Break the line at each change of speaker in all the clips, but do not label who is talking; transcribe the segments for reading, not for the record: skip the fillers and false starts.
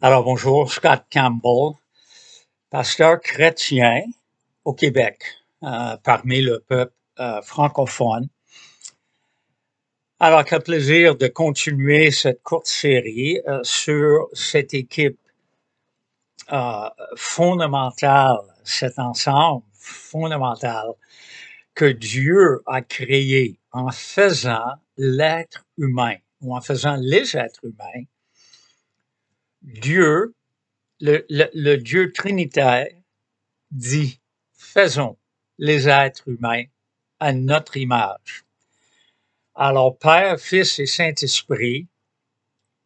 Alors bonjour, Scott Campbell, pasteur chrétien au Québec, parmi le peuple francophone. Alors quel plaisir de continuer cette courte série sur cette équipe fondamentale, cet ensemble fondamental que Dieu a créé en faisant l'être humain ou en faisant les êtres humains. Dieu, le Dieu trinitaire, dit, faisons les êtres humains à notre image. Alors, Père, Fils et Saint-Esprit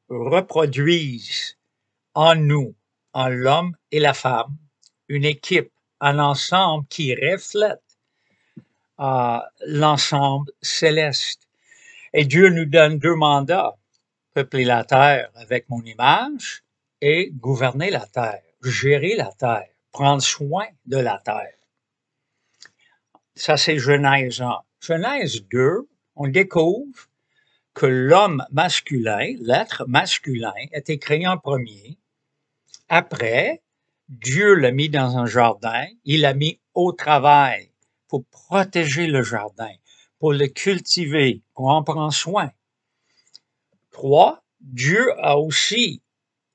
reproduisent en nous, en l'homme et la femme, une équipe, un ensemble qui reflète l'ensemble céleste. Et Dieu nous donne deux mandats, peupler la terre avec mon image et gouverner la terre, gérer la terre, prendre soin de la terre. Ça, c'est Genèse 1. Genèse 2, on découvre que l'homme masculin, l'être masculin, a été créé en premier. Après, Dieu l'a mis dans un jardin, il l'a mis au travail pour protéger le jardin, pour le cultiver, pour en prendre soin. 3, Dieu a aussi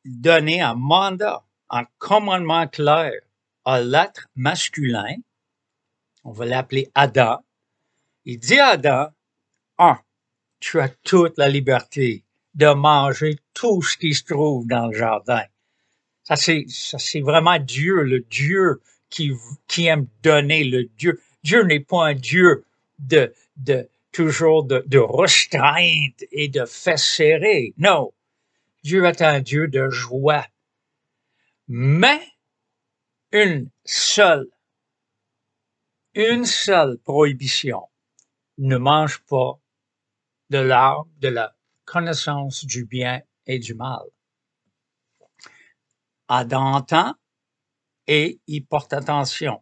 donné un mandat, un commandement clair à l'être masculin, on va l'appeler Adam. Il dit à Adam, tu as toute la liberté de manger tout ce qui se trouve dans le jardin. Ça, c'est vraiment Dieu, le Dieu qui aime donner, le Dieu. Dieu n'est pas un Dieu toujours de restreinte et de fesses serrées. Non. Dieu est un Dieu de joie. Mais une seule prohibition. Ne mange pas de l'arbre de la connaissance du bien et du mal. Adam entend et il porte attention.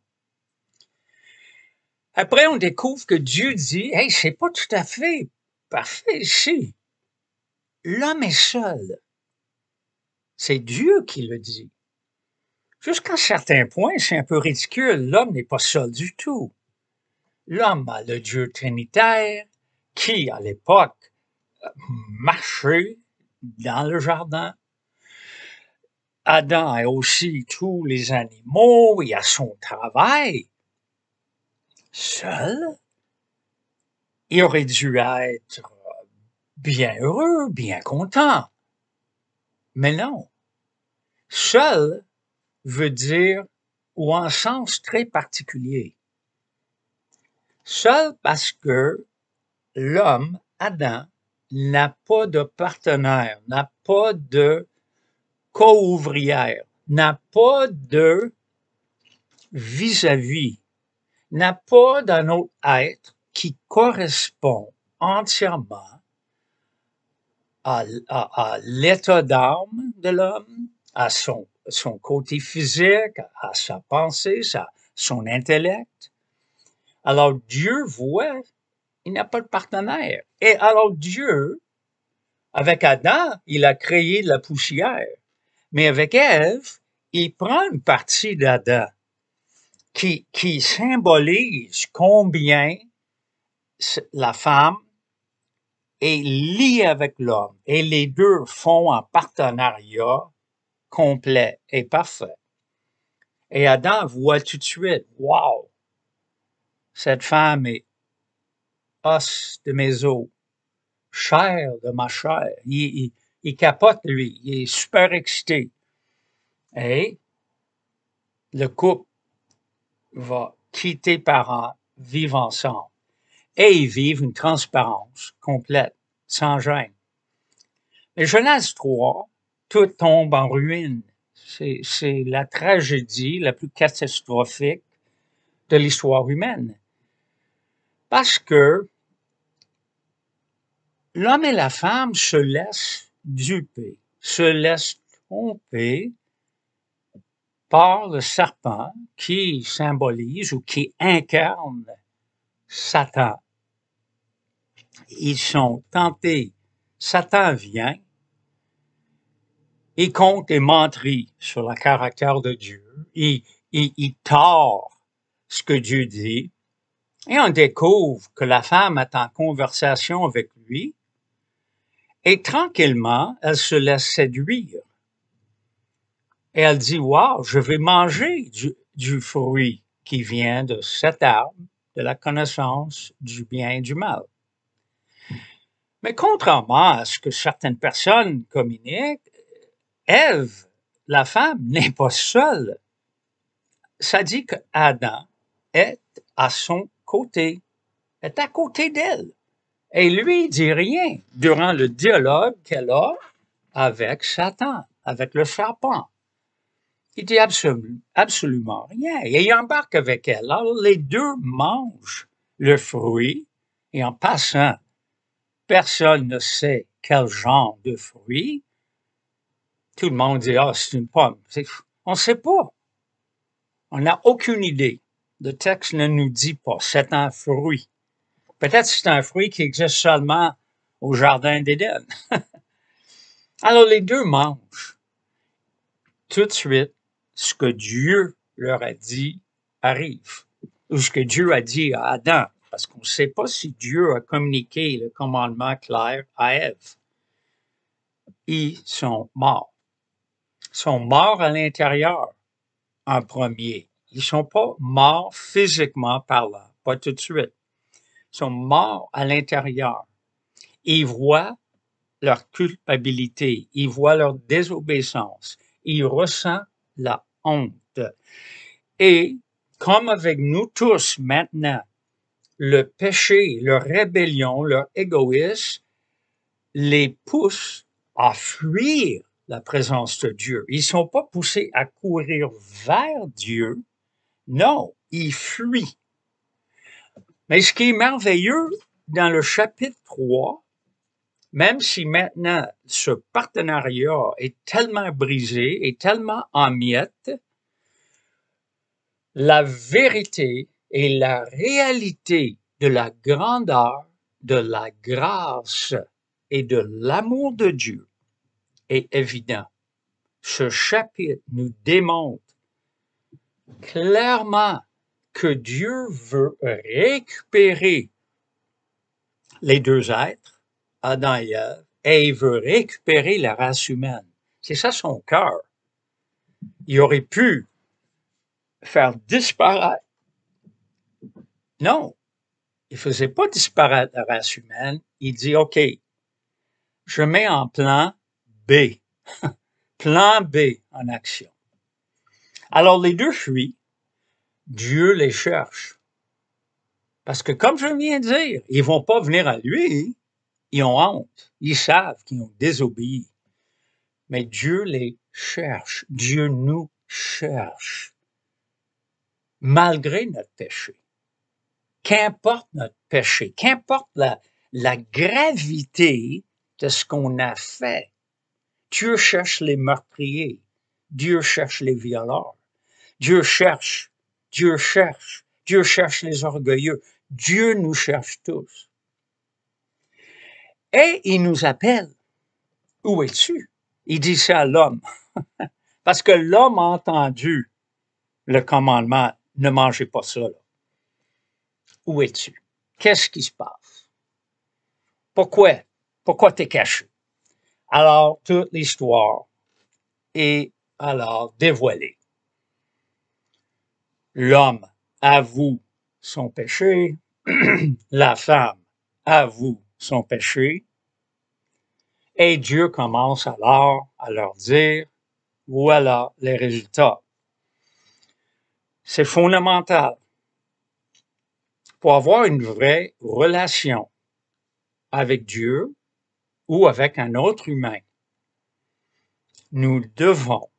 Après, on découvre que Dieu dit, hey, c'est pas tout à fait parfait ici. L'homme est seul. C'est Dieu qui le dit. Jusqu'à un certain point, c'est un peu ridicule. L'homme n'est pas seul du tout. L'homme a le Dieu trinitaire qui, à l'époque, marchait dans le jardin. Adam a aussi tous les animaux, il a son travail. Seul, il aurait dû être bien heureux, bien content. Mais non. Seul veut dire, ou en sens très particulier. Seul parce que l'homme, Adam, n'a pas de partenaire, n'a pas de co-ouvrière, n'a pas de vis-à-vis, n'a pas d'un autre être qui correspond entièrement à l'état d'âme de l'homme, à son côté physique, à sa pensée, son intellect. Alors Dieu voit, il n'a pas de partenaire. Et alors Dieu, avec Adam, il a créé la poussière. Mais avec Ève, il prend une partie d'Adam qui symbolise combien la femme est liée avec l'homme. Et les deux font un partenariat complet et parfait. Et Adam voit tout de suite, wow, cette femme est os de mes os, chair de ma chair. Il capote, lui, il est super excité. Et le couple va quitter parents, vivre ensemble. Et ils vivent une transparence complète, sans gêne. Mais Genèse 3, tout tombe en ruine. C'est la tragédie la plus catastrophique de l'histoire humaine. Parce que l'homme et la femme se laissent duper, se laissent tromper par le serpent qui symbolise ou qui incarne Satan. Ils sont tentés. Satan vient Il compte des menteries sur le caractère de Dieu. Il tord ce que Dieu dit. Et on découvre que la femme est en conversation avec lui. Et tranquillement, elle se laisse séduire. Et elle dit, wow, je vais manger du fruit qui vient de cet arbre, de la connaissance du bien et du mal. Mais contrairement à ce que certaines personnes communiquent, Ève, la femme, n'est pas seule. Ça dit que Adam est à son côté, est à côté d'elle. Et lui, il dit rien durant le dialogue qu'elle a avec Satan, avec le serpent. Il dit absolument rien. Et il embarque avec elle. Alors, les deux mangent le fruit. Et en passant, personne ne sait quel genre de fruit. Tout le monde dit, ah, c'est une pomme. On ne sait pas. On n'a aucune idée. Le texte ne nous dit pas. C'est un fruit. Peut-être que c'est un fruit qui existe seulement au jardin d'Éden. Alors, les deux mangent. Tout de suite, ce que Dieu leur a dit arrive. Ou ce que Dieu a dit à Adam. Parce qu'on ne sait pas si Dieu a communiqué le commandement clair à Ève. Ils sont morts. Ils sont morts à l'intérieur en premier. Ils ne sont pas morts physiquement parlant, pas tout de suite. Ils sont morts à l'intérieur. Ils voient leur culpabilité, ils voient leur désobéissance, ils ressentent la honte. Et comme avec nous tous maintenant, le péché, leur rébellion, leur égoïsme les pousse à fuir la présence de Dieu. Ils ne sont pas poussés à courir vers Dieu. Non, ils fuient. Mais ce qui est merveilleux dans le chapitre 3, même si maintenant ce partenariat est tellement brisé, est tellement en miettes, la vérité et la réalité de la grandeur, de la grâce et de l'amour de Dieu est évident. Ce chapitre nous démontre clairement que Dieu veut récupérer les deux êtres, Adam et Ève, et il veut récupérer la race humaine. C'est ça son cœur. Il aurait pu faire disparaître. Non, il ne faisait pas disparaître la race humaine. Il dit, OK, je mets en plan B. Plan B en action. Alors, les deux fuient. Dieu les cherche. Parce que, comme je viens de dire, ils ne vont pas venir à lui. Ils ont honte. Ils savent qu'ils ont désobéi. Mais Dieu les cherche. Dieu nous cherche. Malgré notre péché. Qu'importe notre péché, qu'importe la gravité de ce qu'on a fait, Dieu cherche les meurtriers. Dieu cherche les violeurs. Dieu cherche les orgueilleux. Dieu nous cherche tous. Et il nous appelle. Où es-tu? Il dit ça à l'homme. Parce que l'homme a entendu le commandement, ne mangez pas ça. Là. Où es-tu? Qu'est-ce qui se passe? Pourquoi? Pourquoi t'es caché? Alors, toute l'histoire est alors dévoilée. L'homme avoue son péché, la femme avoue son péché, et Dieu commence alors à leur dire, voilà les résultats. C'est fondamental. Pour avoir une vraie relation avec Dieu ou avec un autre humain, nous devons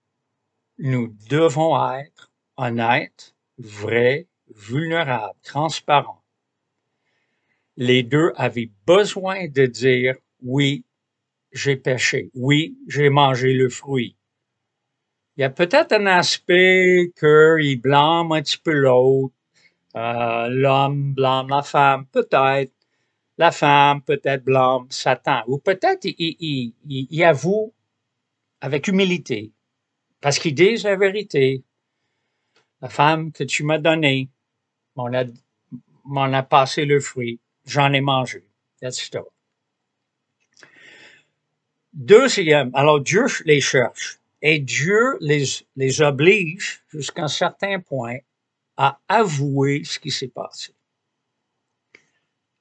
être honnêtes, vrais, vulnérables, transparents. Les deux avaient besoin de dire, oui, j'ai péché, oui, j'ai mangé le fruit. Il y a peut-être un aspect qu'il blâme un petit peu l'autre, l'homme blâme la femme, peut-être. La femme peut-être blâme Satan, ou peut-être il avoue avec humilité, parce qu'ils disent la vérité. La femme que tu m'as donnée m'en a passé le fruit, j'en ai mangé. That's it. Deuxième, alors Dieu les cherche et Dieu les oblige jusqu'à un certain point à avouer ce qui s'est passé.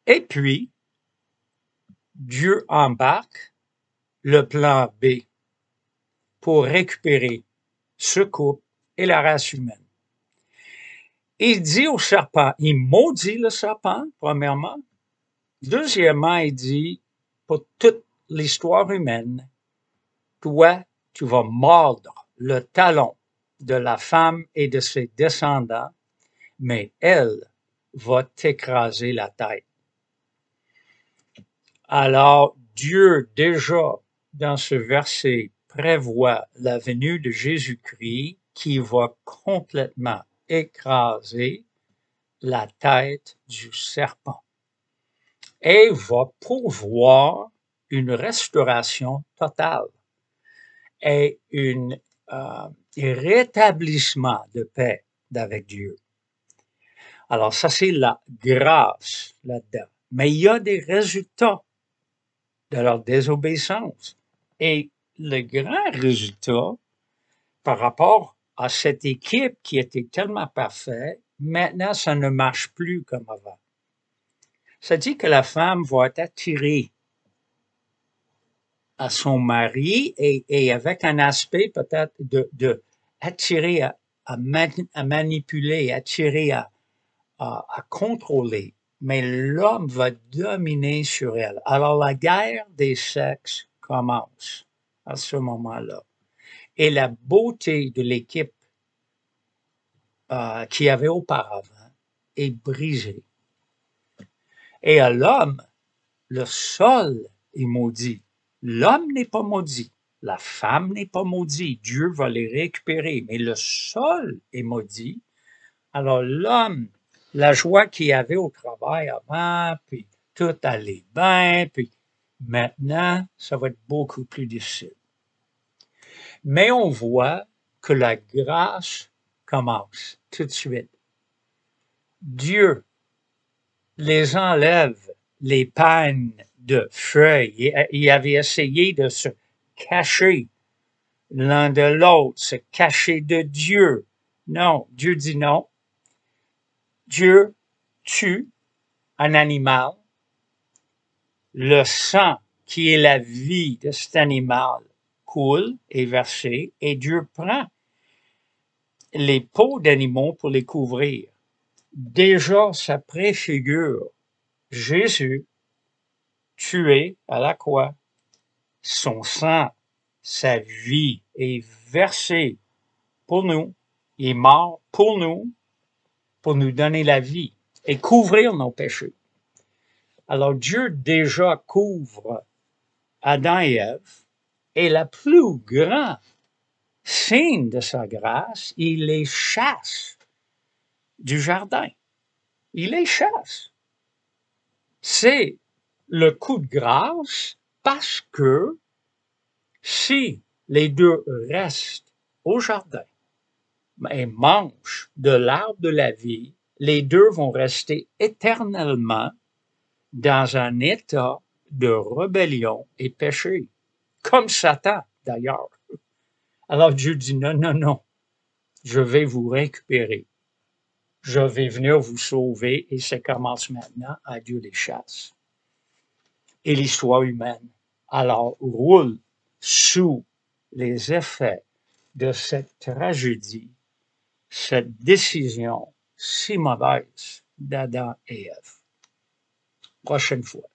Et puis, Dieu embarque le plan B pour récupérer ce couple et la race humaine. Il dit au serpent, il maudit le serpent, premièrement. Deuxièmement, il dit, pour toute l'histoire humaine, toi, tu vas mordre le talon de la femme et de ses descendants, mais elle va t'écraser la tête. Alors, Dieu, déjà, dans ce verset, prévoit la venue de Jésus-Christ qui va complètement écraser la tête du serpent et va pourvoir une restauration totale et un rétablissement de paix avec Dieu. Alors ça, c'est la grâce là-dedans. Mais il y a des résultats de leur désobéissance. Et le grand résultat, par rapport à cette équipe qui était tellement parfaite, maintenant, ça ne marche plus comme avant. Ça dit que la femme va être attirée à son mari et avec un aspect peut-être de attirer à manipuler, attirer à contrôler. Mais l'homme va dominer sur elle. Alors la guerre des sexes commence à ce moment-là. Et la beauté de l'équipe qu'il y avait auparavant est brisée. Et à l'homme, le sol est maudit. L'homme n'est pas maudit. La femme n'est pas maudite. Dieu va les récupérer. Mais le sol est maudit. Alors l'homme, la joie qu'il avait au travail avant, puis tout allait bien, puis maintenant, ça va être beaucoup plus difficile. Mais on voit que la grâce commence tout de suite. Dieu les enlève les pannes de feuilles. Il avait essayé de se cacher l'un de l'autre, se cacher de Dieu. Non, Dieu dit non. Dieu tue un animal. Le sang qui est la vie de cet animal coule, est versé, et Dieu prend les peaux d'animaux pour les couvrir. Déjà, ça préfigure Jésus tué à la croix. Son sang, sa vie est versée pour nous. Il est mort pour nous donner la vie et couvrir nos péchés. Alors Dieu déjà couvre Adam et Ève, et la plus grande signe de sa grâce, il les chasse du jardin. Il les chasse. C'est le coup de grâce parce que si les deux restent au jardin et mangent de l'arbre de la vie, les deux vont rester éternellement dans un état de rébellion et péché, comme Satan d'ailleurs. Alors Dieu dit non, non, non, je vais vous récupérer. Je vais venir vous sauver et ça commence maintenant à Dieu les chasse. Et l'histoire humaine, alors, roule sous les effets de cette tragédie, cette décision si mauvaise d'Adam et Ève. Prochaine fois.